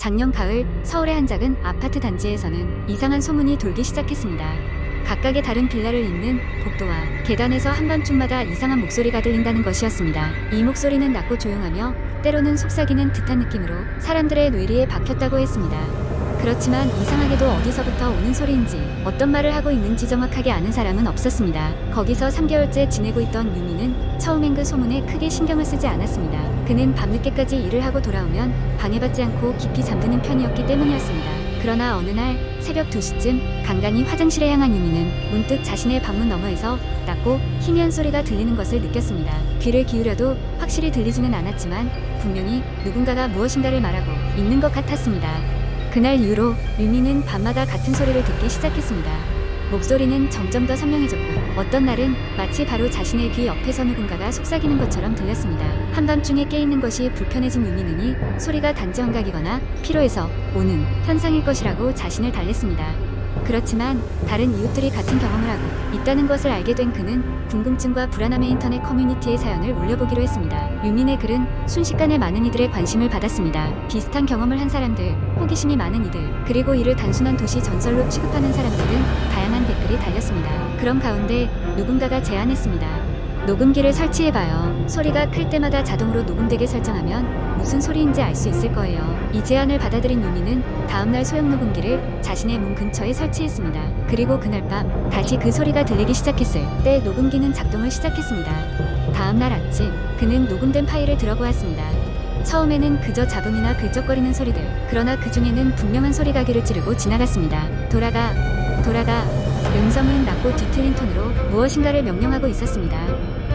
작년 가을 서울의 한 작은 아파트 단지에서는 이상한 소문이 돌기 시작했습니다. 각각의 다른 빌라를 잇는 복도와 계단에서 한밤중마다 이상한 목소리가 들린다는 것이었습니다. 이 목소리는 낮고 조용하며 때로는 속삭이는 듯한 느낌으로 사람들의 뇌리에 박혔다고 했습니다. 그렇지만 이상하게도 어디서부터 오는 소리인지 어떤 말을 하고 있는지 정확하게 아는 사람은 없었습니다. 거기서 3개월째 지내고 있던 유미는 처음엔 그 소문에 크게 신경을 쓰지 않았습니다. 그는 밤늦게까지 일을 하고 돌아오면 방해받지 않고 깊이 잠드는 편이었기 때문이었습니다. 그러나 어느 날 새벽 2시쯤 간간히 화장실에 향한 유미는 문득 자신의 방문 너머에서 낮고 희미한 소리가 들리는 것을 느꼈습니다. 귀를 기울여도 확실히 들리지는 않았지만 분명히 누군가가 무엇인가를 말하고 있는 것 같았습니다. 그날 이후로 유미는 밤마다 같은 소리를 듣기 시작했습니다. 목소리는 점점 더 선명해졌고 어떤 날은 마치 바로 자신의 귀 옆에서 누군가가 속삭이는 것처럼 들렸습니다. 한밤중에 깨있는 것이 불편해진 유미는이 소리가 단지 환각이거나 피로해서 오는 현상일 것이라고 자신을 달랬습니다. 그렇지만 다른 이웃들이 같은 경험을 하고 있다는 것을 알게 된 그는 궁금증과 불안함의 인터넷 커뮤니티의 사연을 올려보기로 했습니다. 유민의 글은 순식간에 많은 이들의 관심을 받았습니다. 비슷한 경험을 한 사람들, 호기심이 많은 이들, 그리고 이를 단순한 도시 전설로 취급하는 사람들 등 다양한 댓글이 달렸습니다. 그런 가운데 누군가가 제안했습니다. 녹음기를 설치해봐요. 소리가 클 때마다 자동으로 녹음되게 설정하면 무슨 소리인지 알 수 있을 거예요. 이 제안을 받아들인 유미는 다음날 소형 녹음기를 자신의 문 근처에 설치했습니다. 그리고 그날 밤 다시 그 소리가 들리기 시작했을 때 녹음기는 작동을 시작했습니다. 다음날 아침 그는 녹음된 파일을 들어보았습니다. 처음에는 그저 잡음이나 긁적거리는 소리들, 그러나 그 중에는 분명한 소리가 귀를 찌르고 지나갔습니다. 돌아가. 음성은 낮고 뒤틀린 톤으로 무엇인가를 명령하고 있었습니다.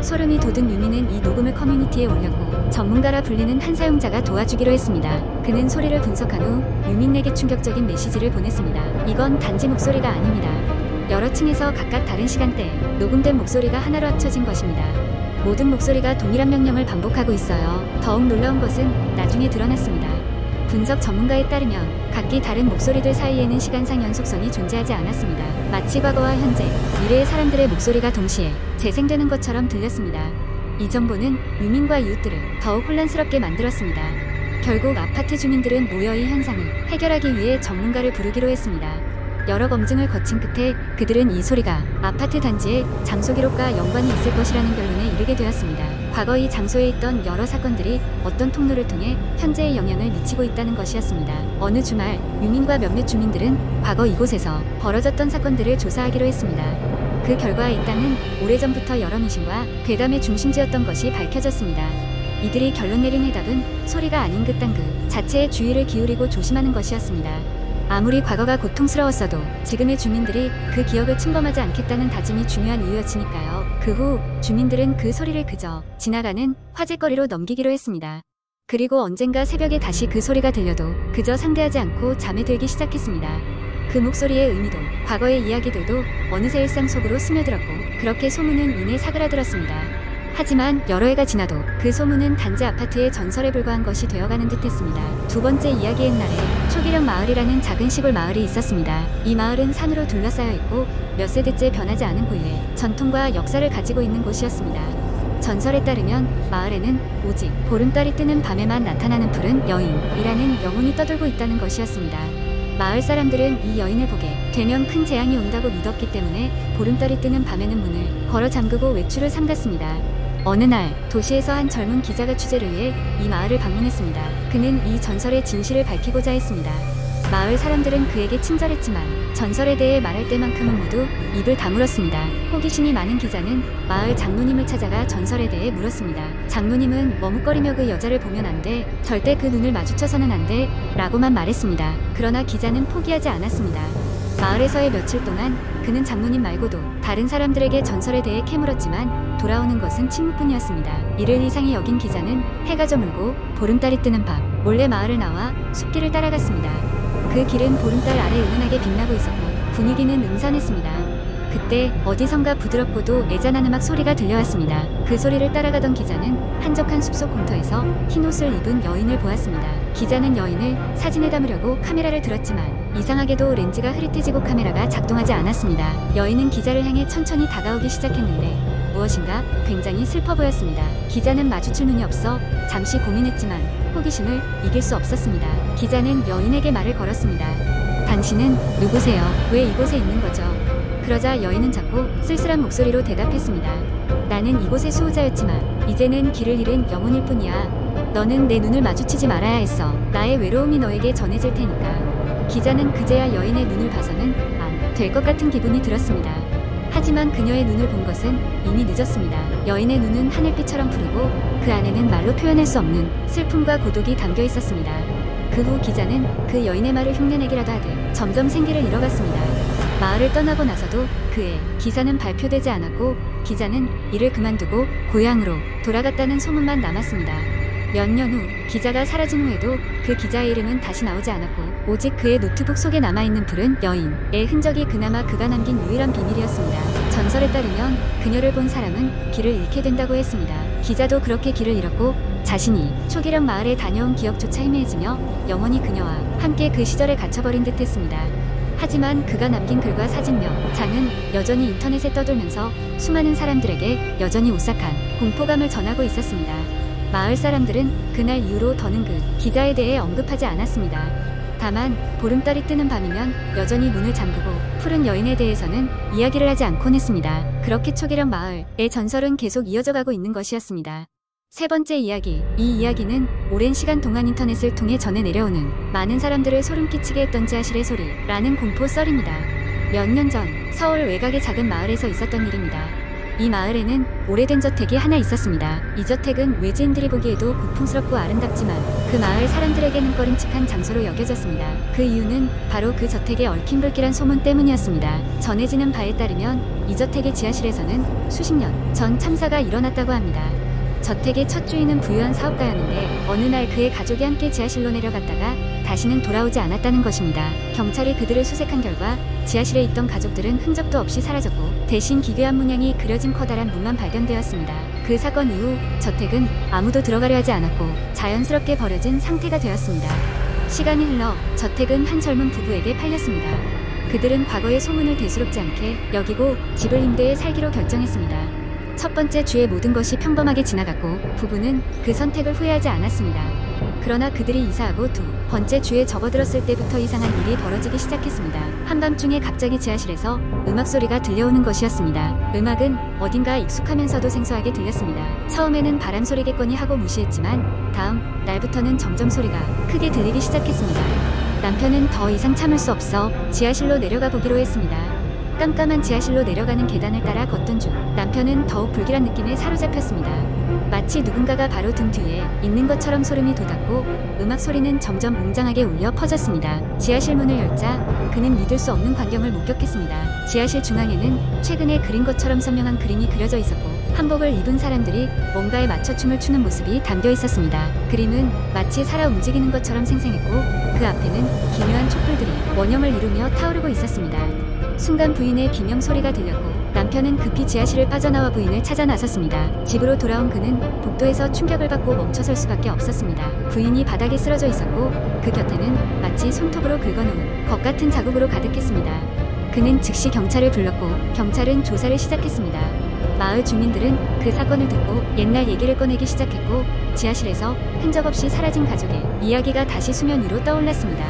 소름이 돋은 유미는 이 녹음을 커뮤니티에 올렸고 전문가라 불리는 한 사용자가 도와주기로 했습니다. 그는 소리를 분석한 후 유민에게 충격적인 메시지를 보냈습니다. 이건 단지 목소리가 아닙니다. 여러 층에서 각각 다른 시간대에 녹음된 목소리가 하나로 합쳐진 것입니다. 모든 목소리가 동일한 명령을 반복하고 있어요. 더욱 놀라운 것은 나중에 드러났습니다. 분석 전문가에 따르면 각기 다른 목소리들 사이에는 시간상 연속성이 존재하지 않았습니다. 마치 과거와 현재, 미래의 사람들의 목소리가 동시에 재생되는 것처럼 들렸습니다. 이 정보는 유민과 이웃들을 더욱 혼란스럽게 만들었습니다. 결국 아파트 주민들은 모여 이 현상을 해결하기 위해 전문가를 부르기로 했습니다. 여러 검증을 거친 끝에 그들은 이 소리가 아파트 단지의 장소 기록과 연관이 있을 것이라는 결론에 이르게 되었습니다. 과거 이 장소에 있던 여러 사건들이 어떤 통로를 통해 현재에 영향을 미치고 있다는 것이었습니다. 어느 주말 유민과 몇몇 주민들은 과거 이곳에서 벌어졌던 사건들을 조사하기로 했습니다. 그 결과 이 땅은 오래전부터 여러 미신과 괴담의 중심지였던 것이 밝혀졌습니다. 이들이 결론 내린 해답은 소리가 아닌 그 땅 그 자체에 주의를 기울이고 조심하는 것이었습니다. 아무리 과거가 고통스러웠어도 지금의 주민들이 그 기억을 침범하지 않겠다는 다짐이 중요한 이유였으니까요. 그 후 주민들은 그 소리를 그저 지나가는 화제거리로 넘기기로 했습니다. 그리고 언젠가 새벽에 다시 그 소리가 들려도 그저 상대하지 않고 잠에 들기 시작했습니다. 그 목소리의 의미도 과거의 이야기들도 어느새 일상 속으로 스며들었고 그렇게 소문은 이내 사그라들었습니다. 하지만 여러 해가 지나도 그 소문은 단지 아파트의 전설에 불과한 것이 되어가는 듯했습니다. 두 번째 이야기 옛날에 초기령 마을이라는 작은 시골 마을이 있었습니다. 이 마을은 산으로 둘러싸여 있고 몇 세대째 변하지 않은 고유의 전통과 역사를 가지고 있는 곳이었습니다. 전설에 따르면 마을에는 오직 보름달이 뜨는 밤에만 나타나는 푸른 여인이라는 영혼이 떠돌고 있다는 것이었습니다. 마을 사람들은 이 여인을 보게 되면 큰 재앙이 온다고 믿었기 때문에 보름달이 뜨는 밤에는 문을 걸어 잠그고 외출을 삼갔습니다. 어느 날 도시에서 한 젊은 기자가 취재를 위해 이 마을을 방문했습니다. 그는 이 전설의 진실을 밝히고자 했습니다. 마을 사람들은 그에게 친절했지만 전설에 대해 말할 때만큼은 모두 입을 다물었습니다. 호기심이 많은 기자는 마을 장로님을 찾아가 전설에 대해 물었습니다. 장로님은 머뭇거리며 그 여자를 보면 안 돼, 절대 그 눈을 마주쳐서는 안 돼 라고만 말했습니다. 그러나 기자는 포기하지 않았습니다. 마을에서의 며칠 동안 그는 장로님 말고도 다른 사람들에게 전설에 대해 캐물었지만 돌아오는 것은 침묵뿐이었습니다. 이를 이상히 여긴 기자는 해가 저물고 보름달이 뜨는 밤 몰래 마을을 나와 숲길을 따라갔습니다. 그 길은 보름달 아래 은은하게 빛나고 있었고 분위기는 음산했습니다. 그때 어디선가 부드럽고도 애잔한 음악 소리가 들려왔습니다. 그 소리를 따라가던 기자는 한적한 숲속 공터에서 흰 옷을 입은 여인을 보았습니다. 기자는 여인을 사진에 담으려고 카메라를 들었지만 이상하게도 렌즈가 흐릿해지고 카메라가 작동하지 않았습니다. 여인은 기자를 향해 천천히 다가오기 시작했는데 무엇인가 굉장히 슬퍼 보였습니다. 기자는 마주칠 눈이 없어 잠시 고민했지만 호기심을 이길 수 없었습니다. 기자는 여인에게 말을 걸었습니다. 당신은 누구세요? 왜 이곳에 있는 거죠? 그러자 여인은 작고 쓸쓸한 목소리로 대답했습니다. 나는 이곳의 수호자였지만 이제는 길을 잃은 영혼일 뿐이야. 너는 내 눈을 마주치지 말아야 했어. 나의 외로움이 너에게 전해질 테니까. 기자는 그제야 여인의 눈을 봐서는 안 될 것 같은 기분이 들었습니다. 하지만 그녀의 눈을 본 것은 이미 늦었습니다. 여인의 눈은 하늘빛처럼 푸르고 그 안에는 말로 표현할 수 없는 슬픔과 고독이 담겨 있었습니다. 그 후 기자는 그 여인의 말을 흉내내기라도 하듯 점점 생기를 잃어갔습니다. 마을을 떠나고 나서도 그의 기사는 발표되지 않았고 기자는 일을 그만두고 고향으로 돌아갔다는 소문만 남았습니다. 몇 년 후 기자가 사라진 후에도 그 기자의 이름은 다시 나오지 않았고 오직 그의 노트북 속에 남아있는 푸른 여인의 흔적이 그나마 그가 남긴 유일한 비밀이었습니다. 전설에 따르면 그녀를 본 사람은 길을 잃게 된다고 했습니다. 기자도 그렇게 길을 잃었고 자신이 초기령 마을에 다녀온 기억조차 희미해지며 영원히 그녀와 함께 그 시절에 갇혀버린 듯 했습니다. 하지만 그가 남긴 글과 사진며 장은 여전히 인터넷에 떠돌면서 수많은 사람들에게 여전히 오싹한 공포감을 전하고 있었습니다. 마을 사람들은 그날 이후로 더는 그 기자에 대해 언급하지 않았습니다. 다만 보름달이 뜨는 밤이면 여전히 문을 잠그고 푸른 여인에 대해서는 이야기를 하지 않곤 했습니다. 그렇게 초기령 마을의 전설은 계속 이어져 가고 있는 것이었습니다. 세 번째 이야기. 이 이야기는 오랜 시간 동안 인터넷을 통해 전해 내려오는 많은 사람들을 소름 끼치게 했던 지하실의 소리라는 공포 썰입니다. 몇 년 전 서울 외곽의 작은 마을에서 있었던 일입니다. 이 마을에는 오래된 저택이 하나 있었습니다. 이 저택은 외지인들이 보기에도 고풍스럽고 아름답지만 그 마을 사람들에게는 꺼림칙한 장소로 여겨졌습니다. 그 이유는 바로 그 저택의 얽힌불길한 소문 때문이었습니다. 전해지는 바에 따르면 이 저택의 지하실에서는 수십 년 전 참사가 일어났다고 합니다. 저택의 첫 주인은 부유한 사업가였는데 어느 날 그의 가족이 함께 지하실로 내려갔다가 다시는 돌아오지 않았다는 것입니다. 경찰이 그들을 수색한 결과 지하실에 있던 가족들은 흔적도 없이 사라졌고 대신 기괴한 문양이 그려진 커다란 문만 발견되었습니다. 그 사건 이후 저택은 아무도 들어가려 하지 않았고 자연스럽게 버려진 상태가 되었습니다. 시간이 흘러 저택은 한 젊은 부부에게 팔렸습니다. 그들은 과거의 소문을 대수롭지 않게 여기고 집을 임대해 살기로 결정했습니다. 첫 번째 주에 모든 것이 평범하게 지나갔고 부부는 그 선택을 후회하지 않았습니다. 그러나 그들이 이사하고 두 번째 주에 접어들었을 때부터 이상한 일이 벌어지기 시작했습니다. 한밤중에 갑자기 지하실에서 음악 소리가 들려오는 것이었습니다. 음악은 어딘가 익숙하면서도 생소하게 들렸습니다. 처음에는 바람 소리겠거니 하고 무시했지만 다음 날부터는 점점 소리가 크게 들리기 시작했습니다. 남편은 더 이상 참을 수 없어 지하실로 내려가 보기로 했습니다. 깜깜한 지하실로 내려가는 계단을 따라 걷던 중 남편은 더욱 불길한 느낌에 사로잡혔습니다. 마치 누군가가 바로 등 뒤에 있는 것처럼 소름이 돋았고 음악 소리는 점점 웅장하게 울려 퍼졌습니다. 지하실 문을 열자 그는 믿을 수 없는 광경을 목격했습니다. 지하실 중앙에는 최근에 그린 것처럼 선명한 그림이 그려져 있었고 한복을 입은 사람들이 뭔가에 맞춰 춤을 추는 모습이 담겨 있었습니다. 그림은 마치 살아 움직이는 것처럼 생생했고 그 앞에는 기묘한 촛불들이 원형을 이루며 타오르고 있었습니다. 순간 부인의 비명 소리가 들렸고 남편은 급히 지하실을 빠져나와 부인을 찾아 나섰습니다. 집으로 돌아온 그는 복도에서 충격을 받고 멈춰설 수밖에 없었습니다. 부인이 바닥에 쓰러져 있었고 그 곁에는 마치 손톱으로 긁어놓은 것 같은 자국으로 가득했습니다. 그는 즉시 경찰을 불렀고 경찰은 조사를 시작했습니다. 마을 주민들은 그 사건을 듣고 옛날 얘기를 꺼내기 시작했고 지하실에서 흔적 없이 사라진 가족의 이야기가 다시 수면 위로 떠올랐습니다.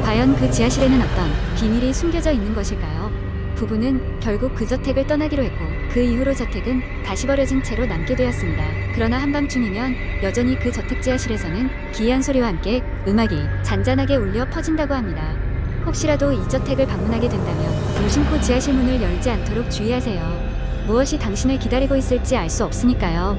과연 그 지하실에는 어떤 비밀이 숨겨져 있는 것일까요? 부부는 결국 그 저택을 떠나기로 했고 그 이후로 저택은 다시 버려진 채로 남게 되었습니다. 그러나 한밤중이면 여전히 그 저택 지하실에서는 기이한 소리와 함께 음악이 잔잔하게 울려 퍼진다고 합니다. 혹시라도 이 저택을 방문하게 된다면 무심코 지하실 문을 열지 않도록 주의하세요. 무엇이 당신을 기다리고 있을지 알 수 없으니까요.